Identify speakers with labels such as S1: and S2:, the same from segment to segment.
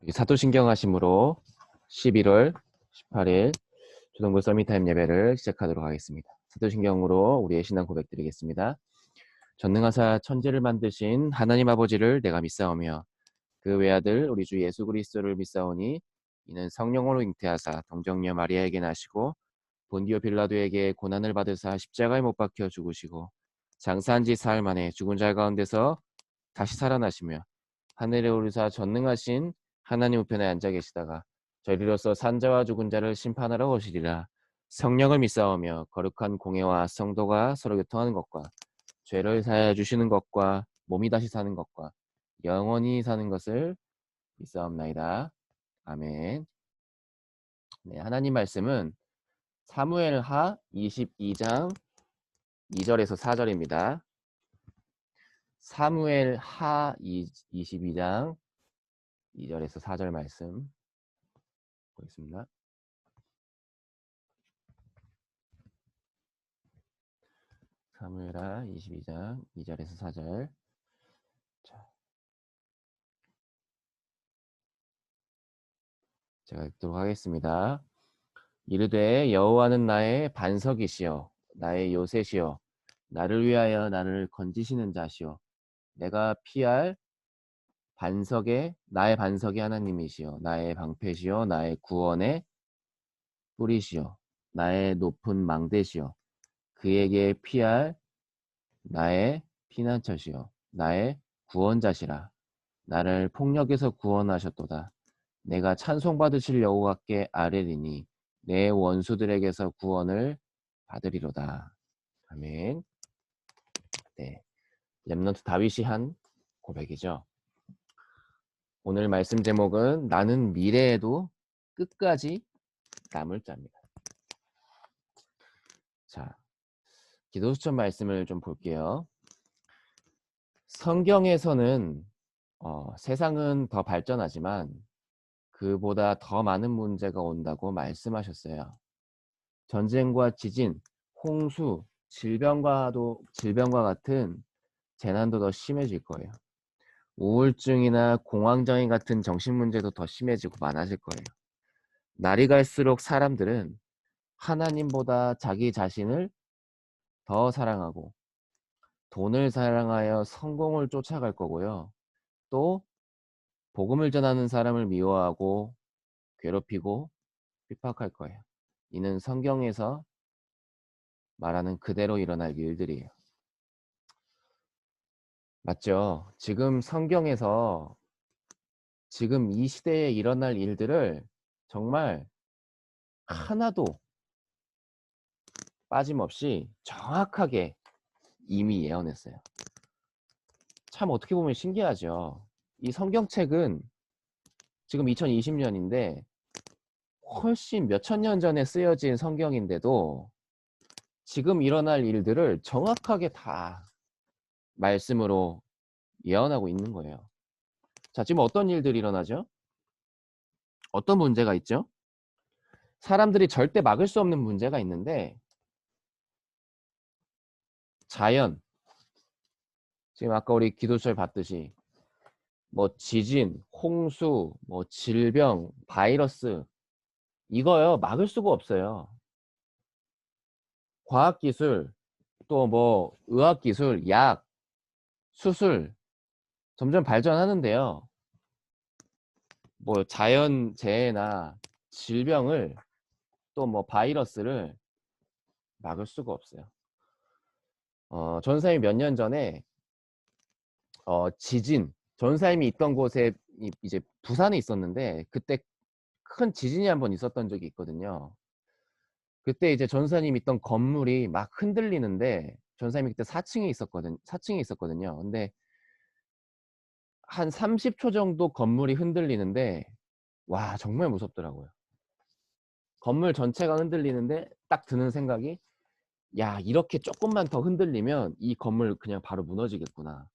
S1: 우리 사도신경하심으로 11월 18일 초등부 서밋타임 예배를 시작하도록 하겠습니다. 사도신경으로 우리의 신앙 고백 드리겠습니다. 전능하사 천지를 만드신 하나님 아버지를 내가 믿사오며 그 외아들 우리 주 예수 그리스도를 믿사오니 이는 성령으로 잉태하사 동정녀 마리아에게 나시고 본디오 빌라도에게 고난을 받으사 십자가에 못 박혀 죽으시고 장사한 지 사흘 만에 죽은 자 가운데서 다시 살아나시며 하늘에 오르사 전능하신 하나님 우편에 앉아 계시다가 저리로서 산자와 죽은 자를 심판하러 오시리라. 성령을 믿사오며 거룩한 공예와 성도가 서로 교통하는 것과 죄를 사하여 주시는 것과 몸이 다시 사는 것과 영원히 사는 것을 믿사옵나이다. 아멘. 네, 하나님 말씀은 사무엘하 22장 2절에서 4절입니다. 사무엘하 22장 2절에서 4절 말씀 보겠습니다. 사무엘하 22장 2절에서 4절. 자, 제가 읽도록 하겠습니다. 이르되 여호와는 나의 반석이시요 나의 요새시요 나를 위하여 나를 건지시는 자시요 내가 피할 나의 반석의 하나님이시요 나의 방패시요 나의 구원의 뿌리시요 나의 높은 망대시요 그에게 피할 나의 피난처시요 나의 구원자시라. 나를 폭력에서 구원하셨도다. 내가 찬송받으실 여호와께 아뢰리니 내 원수들에게서 구원을 받으리로다. 아멘. 네, 렘넌트 다윗이 한 고백이죠. 오늘 말씀 제목은 나는 미래에도 끝까지 남을 자입니다. 자, 기도 수천 말씀을 좀 볼게요. 성경에서는 세상은 더 발전하지만 그보다 더 많은 문제가 온다고 말씀하셨어요. 전쟁과 지진, 홍수, 질병과 같은 재난도 더 심해질 거예요. 우울증이나 공황장애 같은 정신문제도 더 심해지고 많아질 거예요. 날이 갈수록 사람들은 하나님보다 자기 자신을 더 사랑하고 돈을 사랑하여 성공을 쫓아갈 거고요. 또 복음을 전하는 사람을 미워하고 괴롭히고 핍박할 거예요. 이는 성경에서 말하는 그대로 일어날 일들이에요. 맞죠? 지금 성경에서 지금 이 시대에 일어날 일들을 정말 하나도 빠짐없이 정확하게 이미 예언했어요. 참 어떻게 보면 신기하죠. 이 성경책은 지금 2020년인데 훨씬 몇천 년 전에 쓰여진 성경인데도 지금 일어날 일들을 정확하게 다 말씀으로 예언하고 있는 거예요. 자, 지금 어떤 일들이 일어나죠? 어떤 문제가 있죠? 사람들이 절대 막을 수 없는 문제가 있는데 자연, 지금 아까 우리 기도절 봤듯이 뭐 지진, 홍수, 뭐 질병, 바이러스 이거요 막을 수가 없어요. 과학기술, 또 뭐 의학기술, 약, 수술 점점 발전하는데요. 뭐 자연재해나 질병을 또 뭐 바이러스를 막을 수가 없어요. 전사님이 몇 년 전에 지진, 전사님이 있던 곳에 이제 부산에 있었는데 그때 큰 지진이 한번 있었던 적이 있거든요. 그때 이제 전사님 있던 건물이 막 흔들리는데 전사님이 그때 4층에 있었거든요. 근데 한 30초 정도 건물이 흔들리는데 와 정말 무섭더라고요. 건물 전체가 흔들리는데 딱 드는 생각이 야 이렇게 조금만 더 흔들리면 이 건물 그냥 바로 무너지겠구나.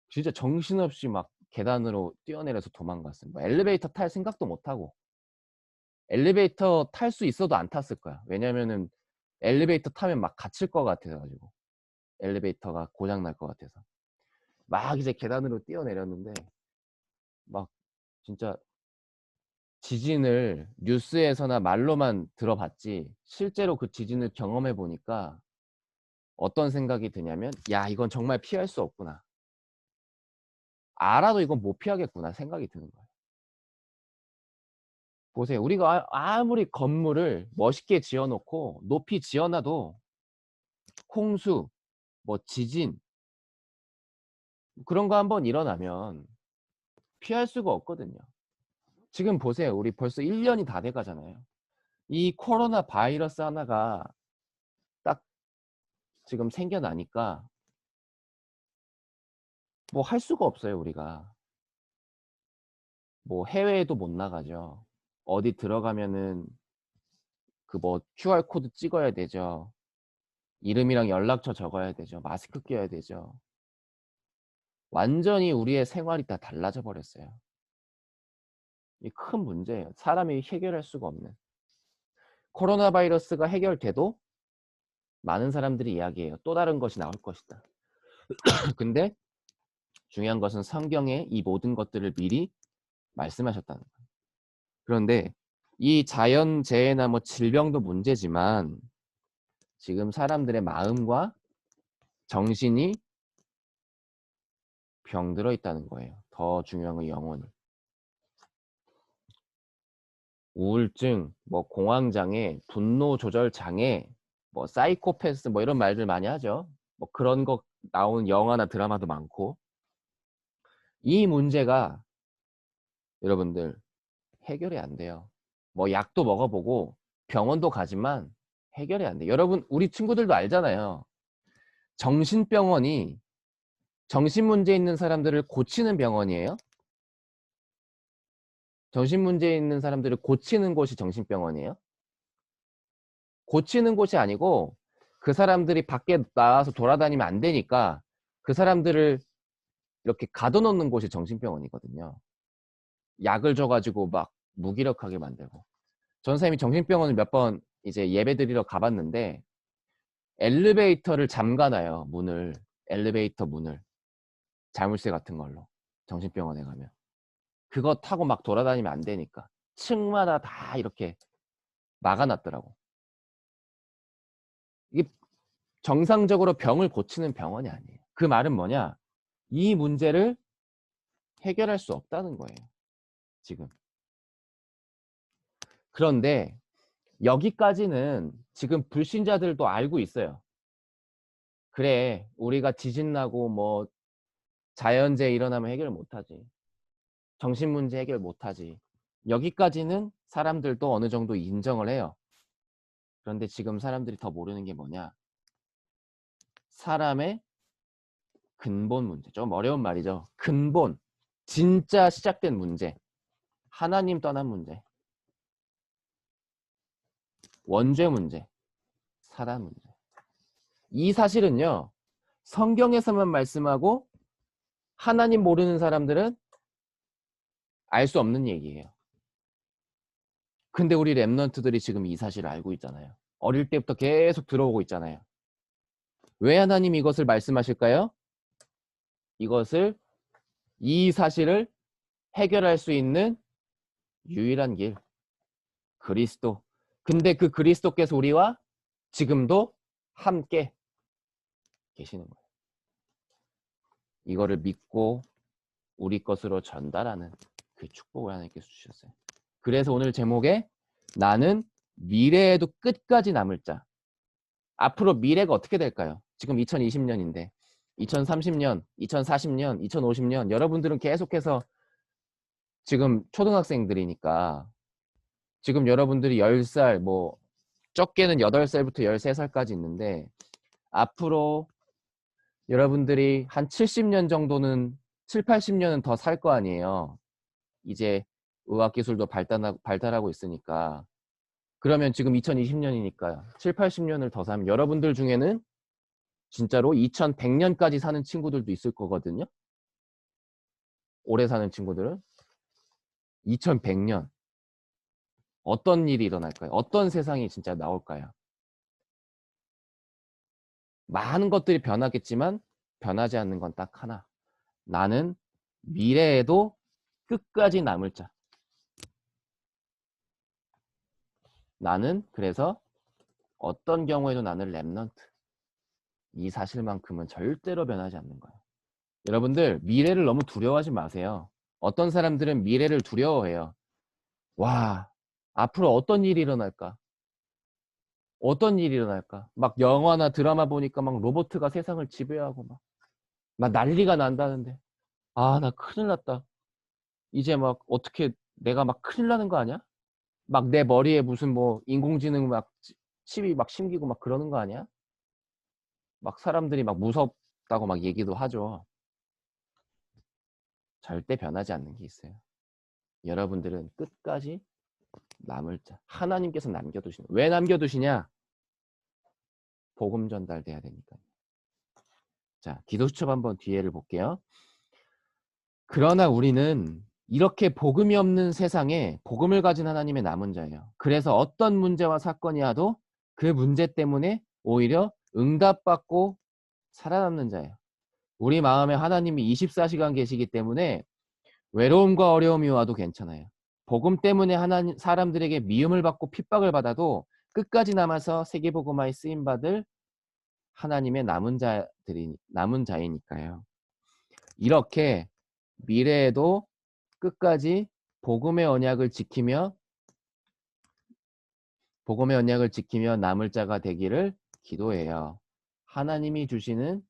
S1: 진짜 정신없이 막 계단으로 뛰어내려서 도망갔어요. 뭐 엘리베이터 탈 생각도 못하고 엘리베이터 탈 수 있어도 안 탔을 거야. 왜냐면은 엘리베이터 타면 막 갇힐 것 같아서 가지고 엘리베이터가 고장 날 것 같아서 막 이제 계단으로 뛰어내렸는데 막 진짜 지진을 뉴스에서나 말로만 들어봤지 실제로 그 지진을 경험해 보니까 어떤 생각이 드냐면 '야 이건 정말 피할 수 없구나. 알아도 이건 못 피하겠구나.' 생각이 드는 거예요. 보세요. 우리가 아무리 건물을 멋있게 지어 놓고 높이 지어 놔도 홍수, 뭐 지진 그런 거 한번 일어나면 피할 수가 없거든요. 지금 보세요. 우리 벌써 1 년이 다 돼 가잖아요. 이 코로나 바이러스 하나가 딱 지금 생겨나니까 뭐 할 수가 없어요 우리가. 뭐 해외에도 못 나가죠. 어디 들어가면은 그 뭐 QR 코드 찍어야 되죠. 이름이랑 연락처 적어야 되죠. 마스크 껴야 되죠. 완전히 우리의 생활이 다 달라져 버렸어요. 이게 큰 문제예요. 사람이 해결할 수가 없는. 코로나 바이러스가 해결돼도 많은 사람들이 이야기해요. 또 다른 것이 나올 것이다. 근데 중요한 것은 성경에 이 모든 것들을 미리 말씀하셨다는 거예요. 그런데 이 자연재해나 뭐 질병도 문제지만 지금 사람들의 마음과 정신이 병들어 있다는 거예요. 더 중요한 건 영혼이. 우울증, 뭐 공황장애, 분노 조절 장애, 뭐 사이코패스 뭐 이런 말들 많이 하죠. 뭐 그런 거 나오는 영화나 드라마도 많고 이 문제가 여러분들 해결이 안 돼요. 뭐 약도 먹어보고 병원도 가지만 해결이 안 돼. 여러분 우리 친구들도 알잖아요. 정신병원이 정신 문제 있는 사람들을 고치는 병원이에요? 정신 문제 있는 사람들을 고치는 곳이 정신병원이에요? 고치는 곳이 아니고 그 사람들이 밖에 나와서 돌아다니면 안 되니까 그 사람들을 이렇게 가둬놓는 곳이 정신병원이거든요. 약을 줘가지고 막 무기력하게 만들고. 전 선생님이 정신병원을 몇 번 이제 예배 드리러 가봤는데 엘리베이터를 잠가놔요. 문을. 엘리베이터 문을. 자물쇠 같은 걸로. 정신병원에 가면. 그거 타고 막 돌아다니면 안 되니까. 층마다 다 이렇게 막아놨더라고. 이게 정상적으로 병을 고치는 병원이 아니에요. 그 말은 뭐냐? 이 문제를 해결할 수 없다는 거예요. 지금. 그런데 여기까지는 지금 불신자들도 알고 있어요. 그래, 우리가 지진 나고 뭐 자연재해 일어나면 해결 못하지. 정신문제 해결 못하지. 여기까지는 사람들도 어느 정도 인정을 해요. 그런데 지금 사람들이 더 모르는 게 뭐냐? 사람의 근본 문제. 좀 어려운 말이죠. 근본. 진짜 시작된 문제. 하나님 떠난 문제. 원죄 문제. 사람 문제. 이 사실은요. 성경에서만 말씀하고 하나님 모르는 사람들은 알 수 없는 얘기예요. 근데 우리 랩런트들이 지금 이 사실을 알고 있잖아요. 어릴 때부터 계속 들어오고 있잖아요. 왜 하나님 이것을 말씀하실까요? 이것을 이 사실을 해결할 수 있는 유일한 길 그리스도. 근데 그 그리스도께서 우리와 지금도 함께 계시는 거예요. 이거를 믿고 우리 것으로 전달하는 그 축복을 하나님께서 주셨어요. 그래서 오늘 제목에 나는 미래에도 끝까지 남을 자. 앞으로 미래가 어떻게 될까요? 지금 2020년인데 2030년, 2040년, 2050년 여러분들은 계속해서 지금 초등학생들이니까 지금 여러분들이 10살 뭐 적게는 8살부터 13살까지 있는데 앞으로 여러분들이 한 70년 정도는 7, 80년은 더 살 거 아니에요. 이제 의학기술도 발달하고 있으니까. 그러면 지금 2020년이니까 7, 80년을 더 살면 여러분들 중에는 진짜로 2100년까지 사는 친구들도 있을 거거든요. 오래 사는 친구들은. 2100년. 어떤 일이 일어날까요? 어떤 세상이 진짜 나올까요? 많은 것들이 변하겠지만 변하지 않는 건 딱 하나. 나는 미래에도 끝까지 남을 자. 나는 그래서 어떤 경우에도 나는 랩넌트. 이 사실만큼은 절대로 변하지 않는 거예요. 여러분들 미래를 너무 두려워하지 마세요. 어떤 사람들은 미래를 두려워해요. 와, 앞으로 어떤 일이 일어날까? 어떤 일이 일어날까? 막 영화나 드라마 보니까 막 로봇가 세상을 지배하고 막 난리가 난다는데. 아, 나 큰일 났다. 이제 막 어떻게 내가 막 큰일 나는 거 아니야? 막 내 머리에 무슨 뭐 인공지능 막 칩이 막 심기고 막 그러는 거 아니야? 막 사람들이 막 무섭다고 막 얘기도 하죠. 절대 변하지 않는 게 있어요. 여러분들은 끝까지 남을 자. 하나님께서 남겨두시는. 왜 남겨두시냐? 복음 전달돼야 되니까요. 자, 기도수첩 한번 뒤에를 볼게요. 그러나 우리는 이렇게 복음이 없는 세상에 복음을 가진 하나님의 남은 자예요. 그래서 어떤 문제와 사건이 와도 그 문제 때문에 오히려 응답받고 살아남는 자예요. 우리 마음에 하나님이 24시간 계시기 때문에 외로움과 어려움이 와도 괜찮아요. 복음 때문에 하나님 사람들에게 미움을 받고 핍박을 받아도 끝까지 남아서 세계복음화에 쓰임받을 하나님의 남은 자이니까요. 이렇게 미래에도 끝까지 복음의 언약을 지키며 남을 자가 되기를 기도해요. 하나님이 주시는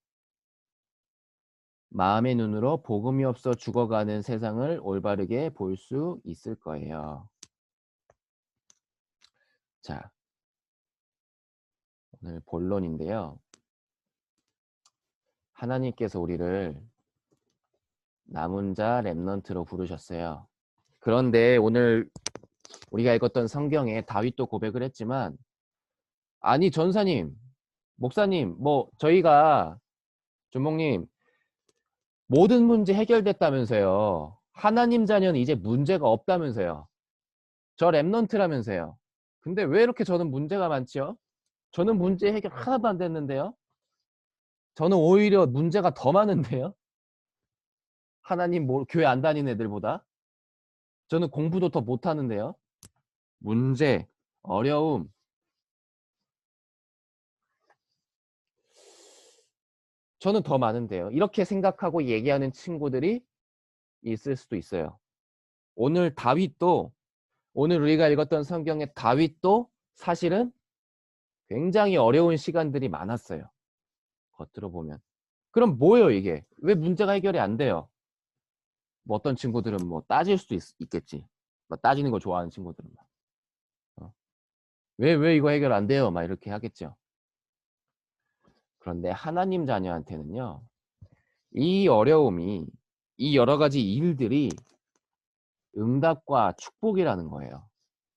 S1: 마음의 눈으로 복음이 없어 죽어가는 세상을 올바르게 볼 수 있을 거예요. 자, 오늘 본론인데요. 하나님께서 우리를 남은 자 렘넌트로 부르셨어요. 그런데 오늘 우리가 읽었던 성경에 다윗도 고백을 했지만, 아니 전사님, 목사님, 뭐 저희가 주목님 모든 문제 해결됐다면서요. 하나님 자녀는 이제 문제가 없다면서요. 저 렘넌트라면서요. 근데 왜 이렇게 저는 문제가 많지요? 저는 문제 해결 하나도 안 됐는데요. 저는 오히려 문제가 더 많은데요. 하나님 교회 안 다니는 애들보다. 저는 공부도 더 못하는데요. 문제, 어려움. 저는 더 많은데요. 이렇게 생각하고 얘기하는 친구들이 있을 수도 있어요. 오늘 다윗도, 오늘 우리가 읽었던 성경의 다윗도 사실은 굉장히 어려운 시간들이 많았어요. 겉으로 보면. 그럼 뭐예요 이게? 왜 문제가 해결이 안 돼요? 뭐 어떤 친구들은 뭐 따질 수도 있겠지. 뭐 따지는 거 좋아하는 친구들은. 왜 이거 해결 안 돼요? 막 이렇게 하겠죠. 그런데 하나님 자녀한테는요. 이 어려움이, 이 여러 가지 일들이 응답과 축복이라는 거예요.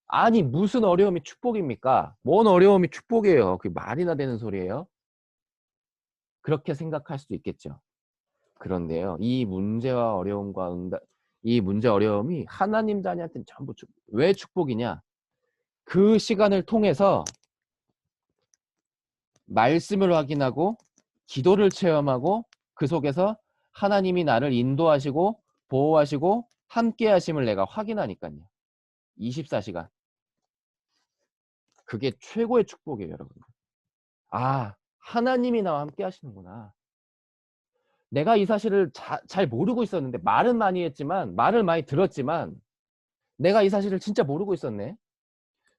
S1: 아니 무슨 어려움이 축복입니까? 뭔 어려움이 축복이에요? 그게 말이나 되는 소리예요? 그렇게 생각할 수도 있겠죠. 그런데요. 이 문제와 어려움과 이 문제 어려움이 하나님 자녀한테는 전부 왜 축복이냐? 그 시간을 통해서 말씀을 확인하고 기도를 체험하고 그 속에서 하나님이 나를 인도하시고 보호하시고 함께 하심을 내가 확인하니까요. 24시간. 그게 최고의 축복이에요, 여러분. 아, 하나님이 나와 함께 하시는구나. 내가 이 사실을 잘 모르고 있었는데 말은 많이 했지만 말을 많이 들었지만 내가 이 사실을 진짜 모르고 있었네.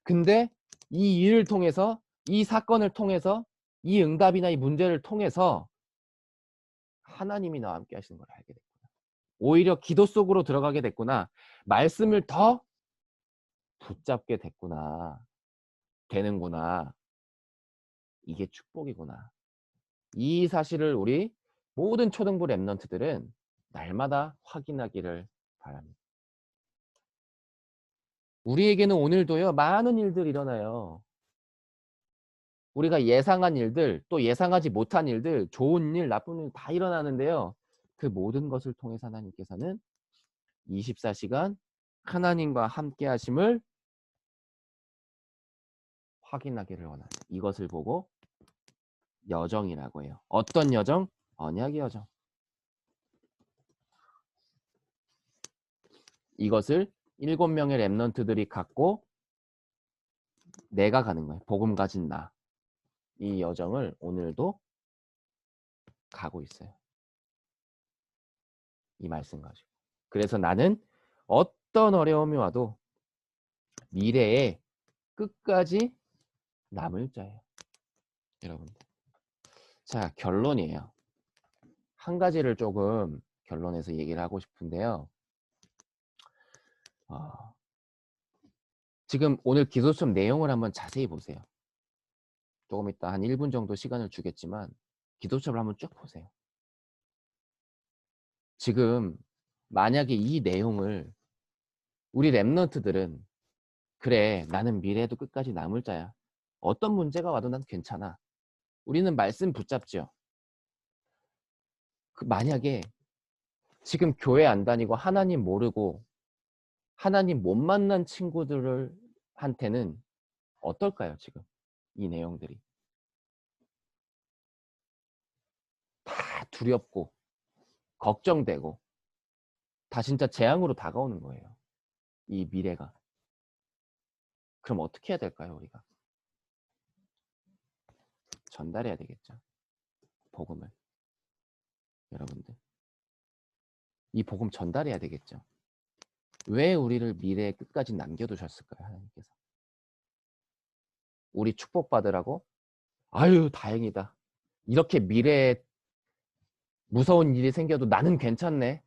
S1: 근데 이 일을 통해서 이 사건을 통해서 이 응답이나 이 문제를 통해서 하나님이 나와 함께 하시는 걸 알게 됐구나. 오히려 기도 속으로 들어가게 됐구나. 말씀을 더 붙잡게 됐구나. 되는구나. 이게 축복이구나. 이 사실을 우리 모든 초등부 랩런트들은 날마다 확인하기를 바랍니다. 우리에게는 오늘도요. 많은 일들이 일어나요. 우리가 예상한 일들, 또 예상하지 못한 일들, 좋은 일, 나쁜 일 다 일어나는데요. 그 모든 것을 통해서 하나님께서는 24시간 하나님과 함께 하심을 확인하기를 원하죠. 이것을 보고 여정이라고 해요. 어떤 여정? 언약의 여정. 이것을 7명의 렘넌트들이 갖고 내가 가는 거예요. 복음 가진 나. 이 여정을 오늘도 가고 있어요. 이 말씀 가지고. 그래서 나는 어떤 어려움이 와도 미래에 끝까지 남을 자예요. 여러분들. 자, 결론이에요. 한 가지를 조금 결론에서 얘기를 하고 싶은데요. 지금 오늘 기도 수업 내용을 한번 자세히 보세요. 조금 이따 한 1분 정도 시간을 주겠지만 기도 수업을 한번 쭉 보세요. 지금 만약에 이 내용을 우리 랩런트들은 그래 나는 미래에도 끝까지 남을 자야. 어떤 문제가 와도 난 괜찮아. 우리는 말씀 붙잡죠. 만약에 지금 교회 안 다니고 하나님 모르고 하나님 못 만난 친구들 한테는 어떨까요? 지금 이 내용들이 다 두렵고 걱정되고 다 진짜 재앙으로 다가오는 거예요. 이 미래가. 그럼 어떻게 해야 될까요? 우리가 전달해야 되겠죠. 복음을. 여러분들 이 복음 전달해야 되겠죠. 왜 우리를 미래의 끝까지 남겨두셨을까요? 하나님께서. 우리 축복받으라고? 아유 다행이다. 이렇게 미래에 무서운 일이 생겨도 나는 괜찮네.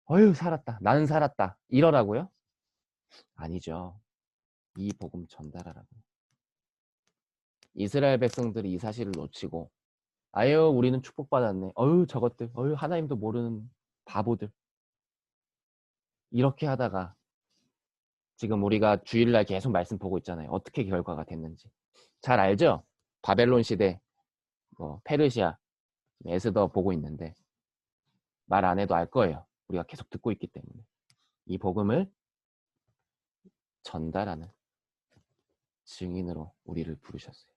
S1: 어휴 살았다. 나는 살았다. 이러라고요? 아니죠. 이 복음 전달하라고. 이스라엘 백성들이 이 사실을 놓치고 아유 우리는 축복받았네. 어휴 저것들. 어휴 하나님도 모르는 바보들. 이렇게 하다가 지금 우리가 주일날 계속 말씀 보고 있잖아요. 어떻게 결과가 됐는지. 잘 알죠? 바벨론 시대, 페르시아, 에스더 보고 있는데 말 안 해도 알 거예요. 우리가 계속 듣고 있기 때문에. 이 복음을 전달하는 증인으로 우리를 부르셨어요.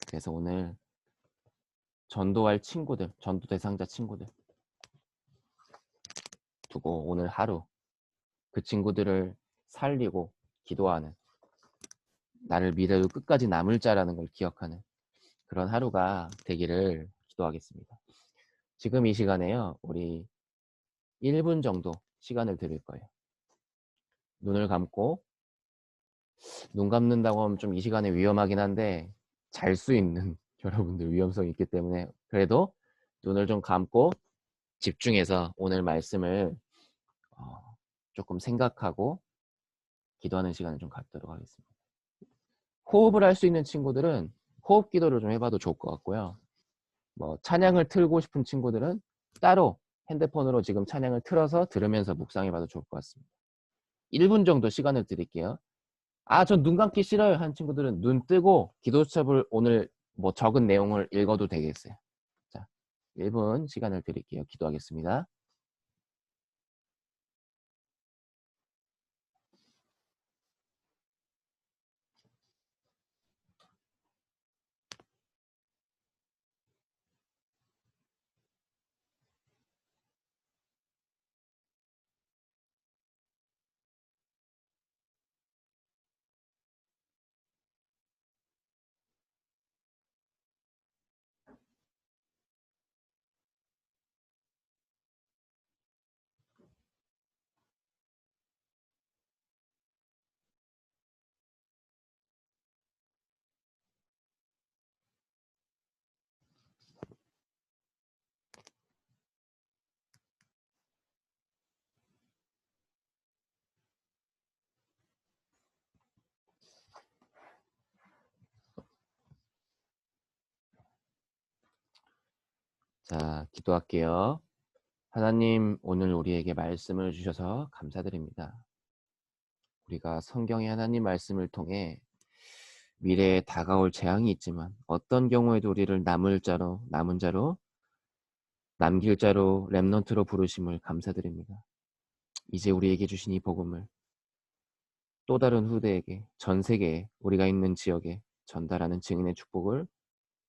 S1: 그래서 오늘 전도할 친구들, 전도 대상자 친구들 두고 오늘 하루 그 친구들을 살리고 기도하는 나를 미래로 끝까지 남을 자라는 걸 기억하는 그런 하루가 되기를 기도하겠습니다. 지금 이 시간에요. 우리 1분 정도 시간을 드릴 거예요. 눈을 감고 눈 감는다고 하면 좀 이 시간에 위험하긴 한데 잘 수 있는 여러분들 위험성이 있기 때문에 그래도 눈을 좀 감고 집중해서 오늘 말씀을 조금 생각하고 기도하는 시간을 좀 갖도록 하겠습니다. 호흡을 할 수 있는 친구들은 호흡 기도를 좀 해봐도 좋을 것 같고요. 찬양을 틀고 싶은 친구들은 따로 핸드폰으로 지금 찬양을 틀어서 들으면서 묵상해봐도 좋을 것 같습니다. 1분 정도 시간을 드릴게요. 전 눈 감기 싫어요 하는 친구들은 눈 뜨고 기도 수첩을 오늘 적은 내용을 읽어도 되겠어요. 자, 1분 시간을 드릴게요. 기도하겠습니다. 자, 기도할게요. 하나님, 오늘 우리에게 말씀을 주셔서 감사드립니다. 우리가 성경의 하나님 말씀을 통해 미래에 다가올 재앙이 있지만 어떤 경우에도 우리를 남은 자로, 남길 자로, 렘넌트로 부르심을 감사드립니다. 이제 우리에게 주신 이 복음을 또 다른 후대에게, 전 세계에, 우리가 있는 지역에 전달하는 증인의 축복을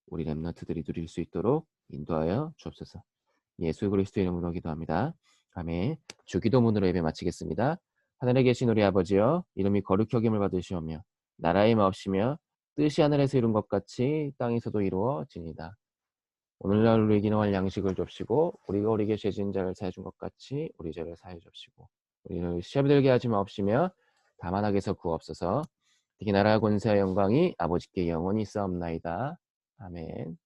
S1: 우리 렘넌트들이 누릴 수 있도록 인도하여 주옵소서. 예수 그리스도 이름으로 기도합니다. 아멘. 주기도문으로 예배 마치겠습니다. 하늘에 계신 우리 아버지여, 이름이 거룩히 여김을 받으시오며 나라의 마옵시며 뜻이 하늘에서 이룬 것 같이 땅에서도 이루어지니다. 오늘날 우리에게 일용할 양식을 줍시고 우리가 우리에게 죄 지은 자를 사해 준 것 같이 우리 죄를 사해 줍시고 우리를 시험에 들게 하지 마옵시며 다만 악에서 구하옵소서. 특히 나라 권세와 영광이 아버지께 영원히 있사옵나이다. 아멘.